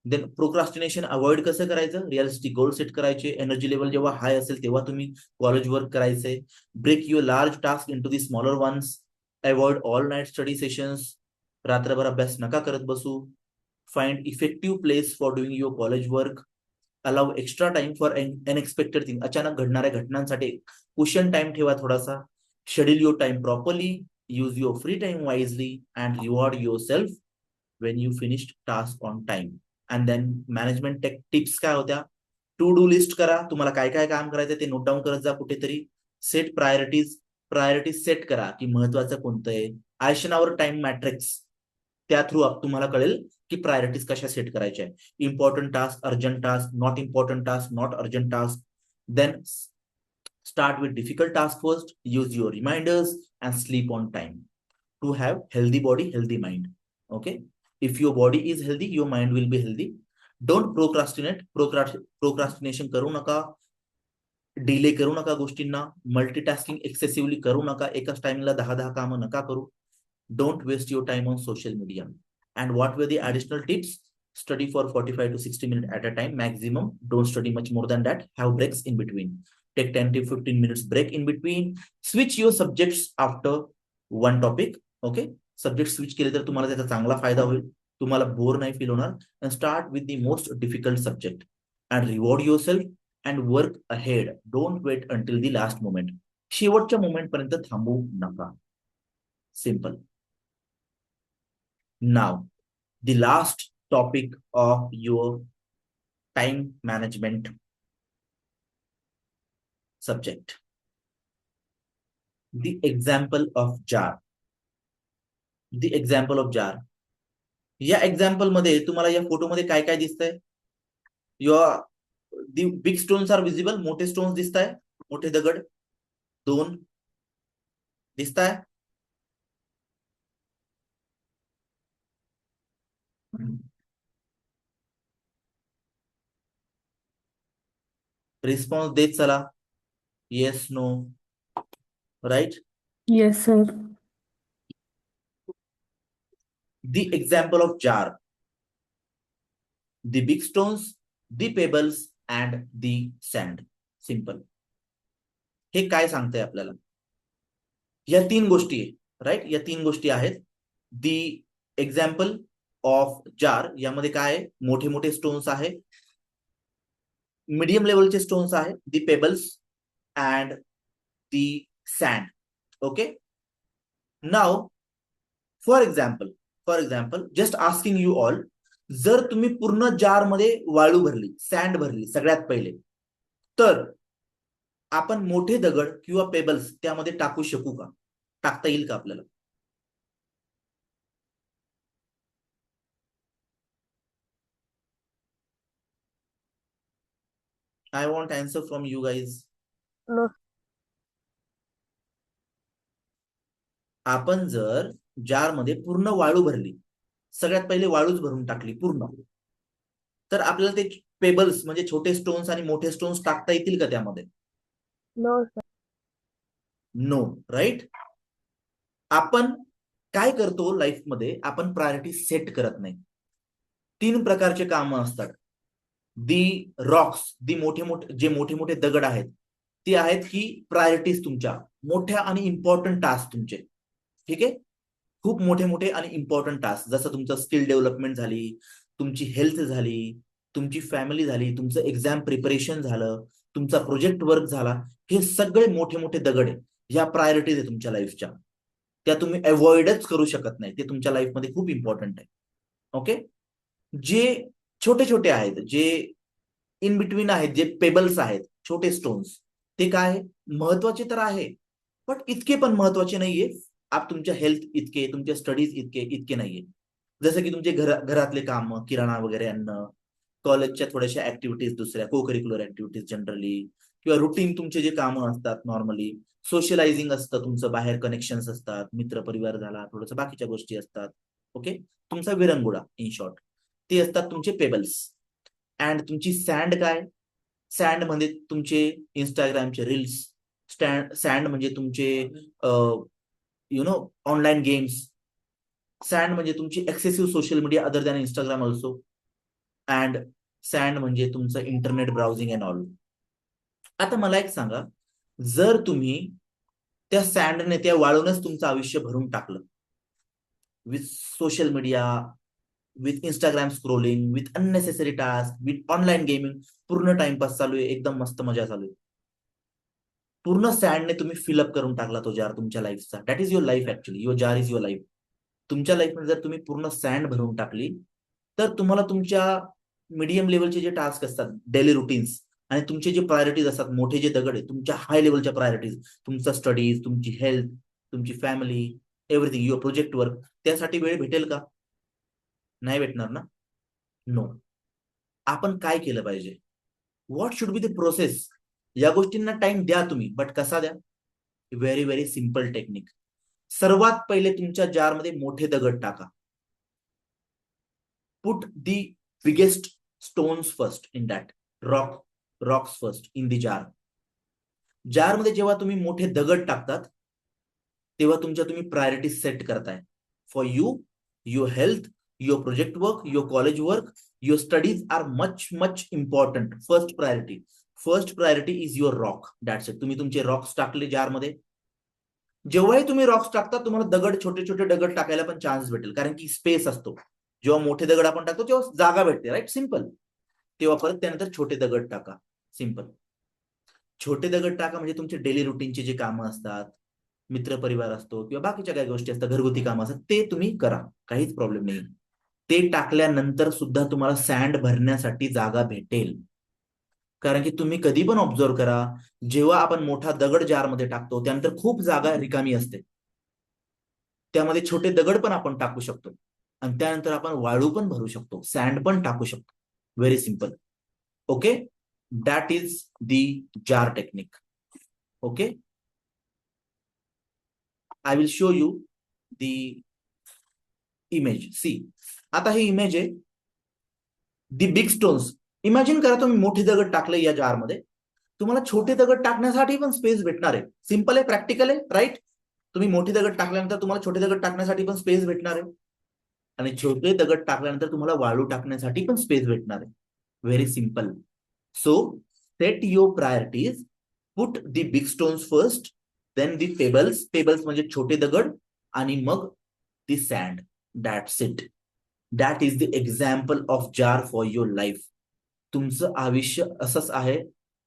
Then procrastination avoid कसं करायचं? रिअलिस्टिक गोल सेट करायचे. एनर्जी लेवल जेव्हा हाय असेल तेव्हा तुम्ही कॉलेज वर्क करायचंय. Break your large task into the smaller ones. Avoid all night study sessions. रात्रभर अभ्यास नका करत बसू. Find effective place for doing your college work. Allow extra time for unexpected thing. अचानक घडणाऱ्या घटनांसाठी कुशन टाइम ठेवा थोडासा. Schedule your time properly. Use your free time wisely and reward your self when you finished task on time. And then management tips काय होत्या? To do list करा. तुम्हाला काय काय काम करायचं ते नोट डाऊन करत जा कुठेतरी. Set priorities. प्रायोरिटीज सेट करा की महत्वाचं कोणतं आहे. आयशनावर टाइम मॅट्रिक्स, त्या थ्रू तुम्हाला कळेल की प्रायोरिटीज कशा सेट करायच्या आहे. Important task, urgent task, not important task, not urgent task. Then start with difficult task first. Use your reminders and sleep on time to have healthy body, healthy mind. Okay. If your body is healthy, your mind will be healthy. Don't procrastinate. Procrastination करू नका. Delay करू नका गोष्टींना. Multitasking excessively करू नका. एकाच टाइमला 10-10 कामं नका करू. Don't waste your time on social media. And what were the additional tips? Study for 45 to 60 minutes at a time maximum. Don't study much more than that. Have breaks in between. Take 10 to 15 minutes break in between. Switch your subjects after one topic. Okay. Subject switch केले तर तुम्हाला त्याचा चांगला फायदा होईल. तुम्हाला bore नाही feel होणार. And start with the most difficult subject. And reward yourself and work ahead. Don't wait until the last moment. शेवटच्या मोमेंट पर्यंत थांबू नका. Simple. Now, the last topic of your time management. subject. The example of jar. The example of jar. या example मध्ये तुम्हाला या फोटोमध्ये काय काय दिसतंय? Your the big stones are visible. मोठे स्टोन्स दिसताय, मोठे दगड 2 दिसताय. रिस्पॉन्स देत चला. Yes, no, right. Yes, sir. The example of jar. The big stones, the pebbles and the sand. Simple. हे काय सांगतंय आपल्याला? या 3 गोष्टी आहे, राईट. या 3 गोष्टी आहेत. दी एक्झाम्पल ऑफ जार, यामध्ये काय आहे? मोठे मोठे स्टोन्स आहे, मीडियम लेवलचे स्टोन्स आहे, the pebbles and the sand. Okay. Now for example just asking you all, जर तुम्ही पूर्ण जार मध्ये वाळू भरली, सँड भरली सगळ्यात पहिले, तर आपण मोठे दगड किंवा पेबल्स त्यामध्ये टाकू शकू का? टाकता येईल का आपल्याला? I want answer from you guys. No. आपण जर जार मध्ये पूर्ण वाळू भरली, सगळ्यात पहिले वाळूच भरून टाकली पूर्ण, तर आपल्याला ते पेबल्स म्हणजे छोटे स्टोन्स आणि मोठे स्टोन्स टाकता येतील का त्यामध्ये? No, sir. No, right. आपण काय करतो लाईफ मध्ये? आपण प्रायोरिटी सेट करत नाही. 3 प्रकारचे काम असतात. दी रॉक्स, दी मोठे मोठे दगड आहेत, ते आहेत की प्रायोरिटीज तुमच्या मोठ्या आणि इम्पॉर्टंट टास्क तुमचे. ठीक आहे. खूप मोठे मोठे आणि इम्पॉर्टंट टास्क, जसं तुमचं स्किल डेव्हलपमेंट झाली, तुमची हेल्थ झाली, तुमची फॅमिली झाली, तुमचं एक्झाम प्रिपरेशन झालं, तुमचा प्रोजेक्ट वर्क झाला, हे सगळे मोठे मोठे दगड आहे. ह्या प्रायोरिटीज आहे तुमच्या लाईफच्या, त्या तुम्ही अवॉइडच करू शकत नाही. ते तुमच्या लाईफमध्ये खूप इम्पॉर्टंट आहे. ओके. जे छोटे छोटे आहेत, जे इन बिटवीन आहेत, जे पेबल्स आहेत, छोटे स्टोन्स, ते काय महत्वाचे तर आहे, पण इतके पण महत्वाचे नाहीये. आप तुमच्या हेल्थ इतके, तुमच्या स्टडीज इतके नाहीये. जसं की तुमचे घरातले काम, किराणा वगैरे आणणं, कॉलेजच्या थोड्याशा ऍक्टिव्हिटीज, दुसऱ्या को करिक्युलर ऍक्टिव्हिटीज जनरली, किंवा रुटीन तुमचे जे कामं असतात नॉर्मली, सोशलायझिंग असतं तुमचं, बाहेर कनेक्शन्स असतात, मित्र परिवार झाला, थोडंसं बाकीच्या गोष्टी असतात. ओके. तुमचा विरंगुळा इन शॉर्ट, ते असतात तुमचे पेबल्स. अँड तुमची सँड काय? सँड म्हणजे तुमचे इंस्टाग्रामचे रील्स. सँड म्हणजे तुमचे ऑनलाईन गेम्स. सँड म्हणजे तुमची excessive social media other than Instagram also. And sand म्हणजे तुमचं इंटरनेट ब्राउझिंग अँड ऑल. आता मला एक सांगा, जर तुम्ही त्या सँडने, त्या वाळूनच तुमचं आयुष्य भरून टाकलं, with social media, with Instagram scrolling, with unnecessary task, with online gaming, पूर्ण टाइमपास चालू आहे, एकदम मस्त मजा चालू आहे, पूर्ण सँडने तुम्ही फिलअप करून टाकला तो जार तुमच्या लाईफचा. That is your life actually. Your jar is your life. तुमच्या लाईफमध्ये जर तुम्ही पूर्ण सँड भरून टाकली, तर तुम्हाला तुमच्या मीडियम लेवलचे जे टास्क असतात, डेली रुटीन्स, आणि तुमचे जे प्रायोरिटीज असतात, मोठे जे दगड आहे, तुमच्या हाय लेवलच्या प्रायोरिटीज, तुमचा स्टडीज, तुमची हेल्थ, तुमची family, everything, your project work, त्यासाठी वेळ भेटेल का? नाही भेटणार ना. नो. आपण काय केलं पाहिजे? What should be the process? या गोष्टींना टाइम द्या तुम्ही, बट कसा द्या? Very very simple technique. सर्वात पहिले तुमच्या जारमध्ये मोठे दगड टाका. Put the biggest stones first in that. Rocks first in the jar. जारमध्ये जेव्हा तुम्ही मोठे दगड टाकतात, तेव्हा तुम्ही प्रायोरिटीज सेट करताय. For you, your health, your project work, your college work, your studies are much important. First priority is your rock. That's it. तुम्ही तुमचे रॉक्स टाकले जारमध्ये. जेव्हाही तुम्ही रॉक्स टाकता, तुम्हाला दगड, छोटे छोटे दगड टाकायला पण चान्स भेटेल, कारण की स्पेस असतो. जेव्हा मोठे दगड आपण टाकतो तेव्हा जागा भेटते, राईट. सिम्पल. तेव्हा परत त्यानंतर छोटे दगड टाका. सिम्पल. छोटे दगड टाका म्हणजे तुमचे डेली रुटीनचे जे कामं असतात, मित्रपरिवार असतो, किंवा बाकीच्या काही गोष्टी असतात, घरगुती कामं असतात, ते तुम्ही करा. काहीच प्रॉब्लेम नाही. ते टाकल्यानंतर सुद्धा तुम्हाला सँड भरण्यासाठी जागा भेटेल. कारण की तुम्ही कधी पण ऑब्झर्व करा, जेव्हा आपण मोठा दगड जारमध्ये टाकतो त्यानंतर खूप जागा रिकामी असते, त्यामध्ये छोटे दगड पण आपण टाकू शकतो आणि त्यानंतर आपण वाळू पण भरू शकतो, सँड पण टाकू शकतो. Very simple. Okay, that is the jar technique. Okay, I will show you the image. See, आता ही इमेज आहे दी बिग स्टोन्स. इमॅजिन करा तुम्ही मोठे दगड टाकले या जारमध्ये, तुम्हाला छोटे दगड टाकण्यासाठी पण स्पेस भेटणार आहे. सिंपल आहे, प्रॅक्टिकल आहे, राईट. तुम्ही मोठे दगड टाकल्यानंतर तुम्हाला छोटे दगड टाकण्यासाठी पण स्पेस भेटणार आहे आणि छोटे दगड टाकल्यानंतर तुम्हाला वाळू टाकण्यासाठी पण स्पेस भेटणार आहे. Very simple. So set your priorities, put the big stones first, then the pebbles. Pebbles म्हणजे छोटे दगड, आणि मग the sand. That's it. That is the example of jar for your life. तुमचं आयुष्य असंच आहे,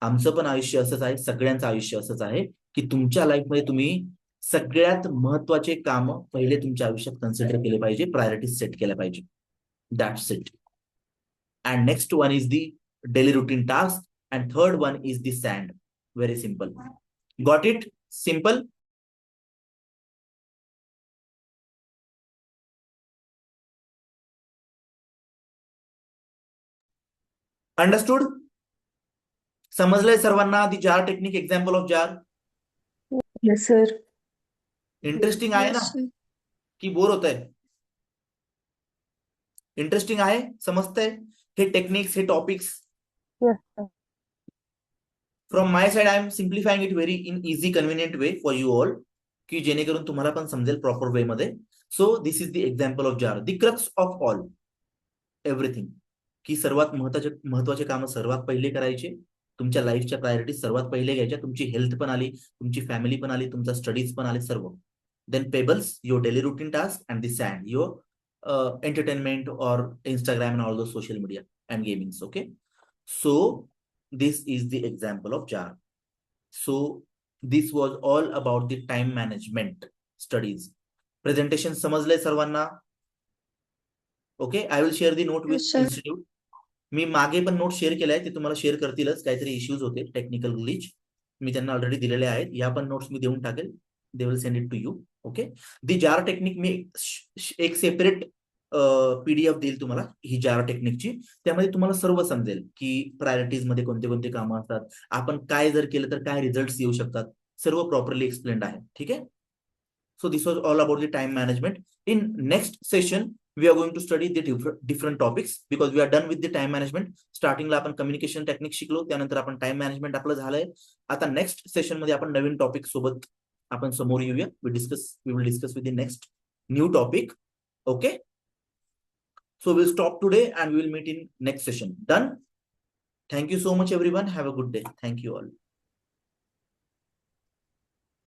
आमचं पण आयुष्य असंच आहे, सगळ्यांचं आयुष्य असंच आहे की तुमच्या लाईफमध्ये तुम्ही सगळ्यात महत्वाचे काम पहिले तुमच्या आयुष्यात कन्सिडर केले पाहिजे, प्रायोरिटीज सेट केल्या पाहिजे. That's it. And next one is the daily routine task, and third one is the sand. Very simple. Got it? Simple. Understood? समजलंय सर्वांना the jar technique, example of jar? Yes, sir. Interesting आहे ना, Yes, sir. की bore होत आहे? Interesting आहे, समजतंय हे टेक्निक्स, हे topics? Yes, sir. From my side I am simplifying it very in easy convenient way for you all, की जेणेकरून तुम्हाला पण समजेल प्रॉपर वे मध्ये. So this is the example of jar, the crux of all everything. की सर्वात महत्वाचे कामं सर्वात पहिले करायचे, तुमच्या लाईफच्या प्रायोरिटीज सर्वात पहिले घ्यायच्या. तुमची हेल्थ पण आली, तुमची फॅमिली पण आली, तुमचा स्टडीज पण आले, सर्व. Then pebbles, your daily routine task, and the sand, your entertainment और Instagram and all those social media and gamings. Okay, so this is the example of jar. So this was all about the time management studies. Presentation समजलंय सर्वांना? Okay, I will share the note Yes, with sir. Institute. मी मागे पण note share केलाय, ते तुम्हाला share करतीलच. काहीतरी इश्यूज होते, टेक्निकल ग्लिच, मी त्यांना ऑलरेडी दिलेले आहेत. या पण नोट्स मी देऊन टाकेल, they will send it to you. Okay, the jar technique मी एक सेपरेट पीडीएफ देईल तुम्हाला ही जार टेक्निकची. त्यामध्ये तुम्हाला सर्व समजेल की प्रायोरिटीज मध्ये कोणते कोणते कामं असतात, आपण काय जर केलं तर काय रिझल्ट येऊ शकतात, सर्व प्रॉपरली एक्सप्लेन्ड आहे. ठीक आहे. So this was all about the time management. In next session, we are going to study the different topics because we are done with the time management. Starting ला आपण communication technique शिकलो, त्यानंतर आपण time management आपलं झालंय. आता next session मध्ये आपण नवीन टॉपिक सोबत आपण समोर येऊया. We will discuss with the next new topic. Okay. So we'll stop today and we will meet in next session. Done? Thank you so much everyone. Have a good day. Thank you all.